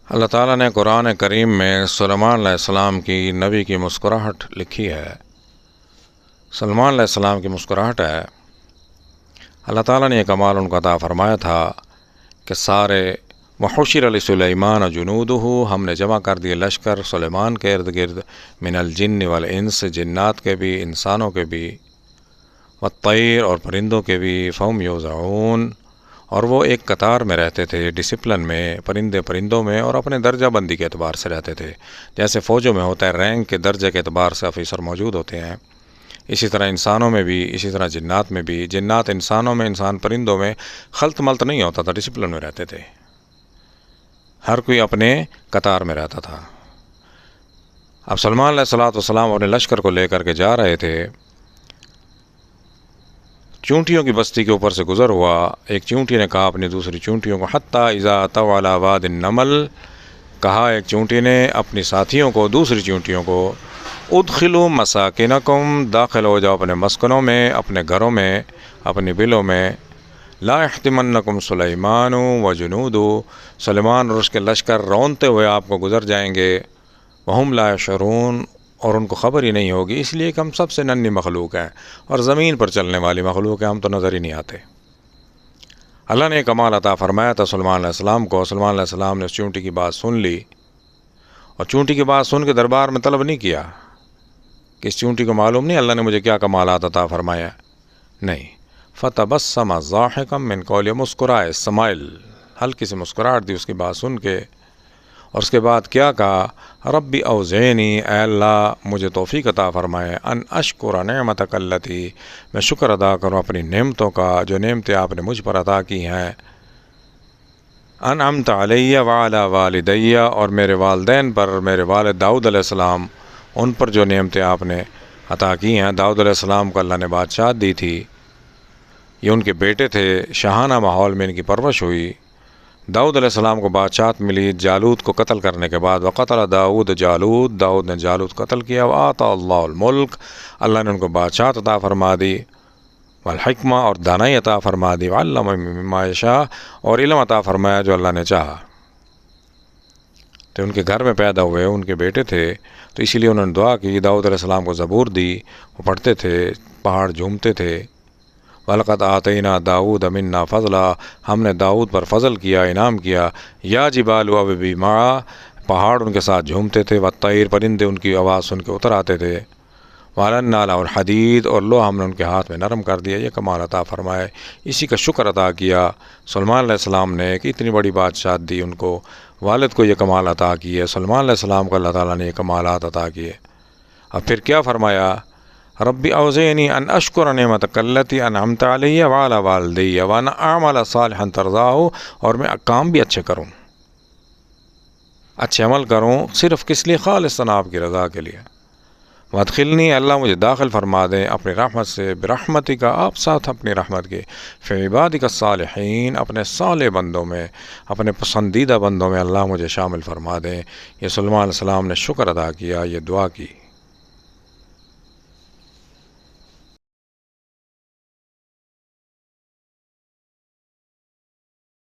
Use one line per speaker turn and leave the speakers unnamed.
اللہ تعالیٰ نے قرآن کریم میں سلیمان علیہ السلام کی نبی کی مسکراہٹ لکھی ہے۔ سلیمان علیہ السلام کی مسکراہٹ ہے، اللہ تعالیٰ نے یہ کمال ان کو عطا فرمایا تھا کہ سارے وحشر لسلیمان جنودہ، ہم نے جمع کر دیے لشکر سلیمان کے ارد گرد، من الجن والانس، جنات کے بھی انسانوں کے بھی، والطیر اور پرندوں کے بھی، فہم یوزعون، اور وہ ایک قطار میں رہتے تھے، ڈسپلن میں، پرندوں میں، اور اپنے درجہ بندی کے اعتبار سے رہتے تھے۔ جیسے فوجوں میں ہوتا ہے رینک کے درجے کے اعتبار سے آفیسر موجود ہوتے ہیں، اسی طرح انسانوں میں بھی، اسی طرح جنات میں بھی، جنات انسانوں میں، انسان پرندوں میں خلط ملط نہیں ہوتا تھا، ڈسپلن میں رہتے تھے، ہر کوئی اپنے قطار میں رہتا تھا۔ اب سلیمان علیہ السلام اپنے لشکر کو لے کر کے جا رہے تھے، چونٹیوں کی بستی کے اوپر سے گزر ہوا، ایک چونٹی نے کہا اپنی دوسری چونٹیوں کو، حتیٰ اذا اتوا علی واد النمل، کہا ایک چونٹی نے اپنی ساتھیوں کو، دوسری چونٹیوں کو، ادخلوا مساکنکم، داخل ہو جاؤ اپنے مسکنوں میں، اپنے گھروں میں، اپنی بلوں میں، لا یحطمنکم سلیمان وجنود، سلیمان اور اس کے لشکر رونتے ہوئے آپ کو گزر جائیں گے، وہم لا یشعرون، اور ان کو خبر ہی نہیں ہوگی، اس لیے کہ ہم سب سے ننھی مخلوق ہیں اور زمین پر چلنے والی مخلوق ہیں، ہم تو نظر ہی نہیں آتے۔ اللہ نے کمال عطا فرمایا تھا سلیمان علیہ السلام کو۔ سلیمان علیہ السلام نے اس چونٹی کی بات سن لی، اور چونٹی کی بات سن کے دربار میں طلب نہیں کیا کہ اس چونٹی کو معلوم نہیں اللہ نے مجھے کیا کمالات عطا فرمایا، نہیں، فتبسم ضاحکا من قول، مسکرائے، سمائل، ہلکی سی مسکراہٹ دی اس کی بات سن کے، اور اس کے بعد کیا کہا، ربی اوزعنی، اے اللہ مجھے توفیق عطا فرمائے، ان اشکر نعمتک التی، میں شکر ادا کروں اپنی نعمتوں کا، جو نعمتیں آپ نے مجھ پر عطا کی ہیں، انعمت علی وعلی والدی، اور میرے والدین پر، میرے والد داؤد علیہ السلام، ان پر جو نعمتیں آپ نے عطا کی ہیں۔ داؤد علیہ السلام کو اللہ نے بادشاہت دی تھی، یہ ان کے بیٹے تھے، شاہانہ ماحول میں ان کی پرورش ہوئی۔ داؤد علیہ السلام کو بادشاہت ملی جالوت کو قتل کرنے کے بعد، وقتل داؤد جالوت، داؤد نے جالوت قتل کیا، وآتا اللہ الملک، اللہ نے ان کو بادشاہت عطا فرما دی، والحکمہ، اور دانائی عطا فرما دی، وعلم مما یشاء، اور علم عطا فرمایا جو اللہ نے چاہا۔ تو ان کے گھر میں پیدا ہوئے، ان کے بیٹے تھے، تو اسی لیے انہوں نے دعا کی، داؤد علیہ السلام کو زبور دی، وہ پڑھتے تھے، پہاڑ جھومتے تھے، وَلَقَدْ آتَيْنَا دَاوُودَ مِنَّا فَضْلًا، ہم نے داؤد پر فضل کیا، انعام کیا، یا جبال اوبی معا، پہاڑ ان کے ساتھ جھومتے تھے، والطیر، پرندے ان کی آواز سن کے اتر آتے تھے، وَعَلَنَّا لَهُ الْحَدِيدَ، اور لوہا ہم نے ان کے ہاتھ میں نرم کر دیا، یہ کمال عطا فرمائے، اسی کا شکر ادا کیا سلیمان علیہ السلام نے کہ اتنی بڑی بادشاہت دی ان کو، والد کو یہ کمال عطا کیے، سلیمان علیہ السلام کو اللہ تعالیٰ نے یہ کمالات عطا کیے۔ اب پھر کیا فرمایا، ربی اوزعنی ان اشکر نعمتک التی انعمت علی وعلی والدی وان اعمل صالحا ترضاہ، اور میں کام بھی اچھے کروں، اچھے عمل کروں، صرف کس لیے، خالصاً آپ کی رضا کے لیے، وادخلنی، اللہ مجھے داخل فرما دیں اپنی رحمت سے، برحمتک، آپ ساتھ اپنی رحمت کے، فی عبادک الصالحین، اپنے صالح بندوں میں، اپنے پسندیدہ بندوں میں اللہ مجھے شامل فرما دیں۔ یہ سلیمان علیہ السلام نے شکر ادا کیا، یہ دعا کی۔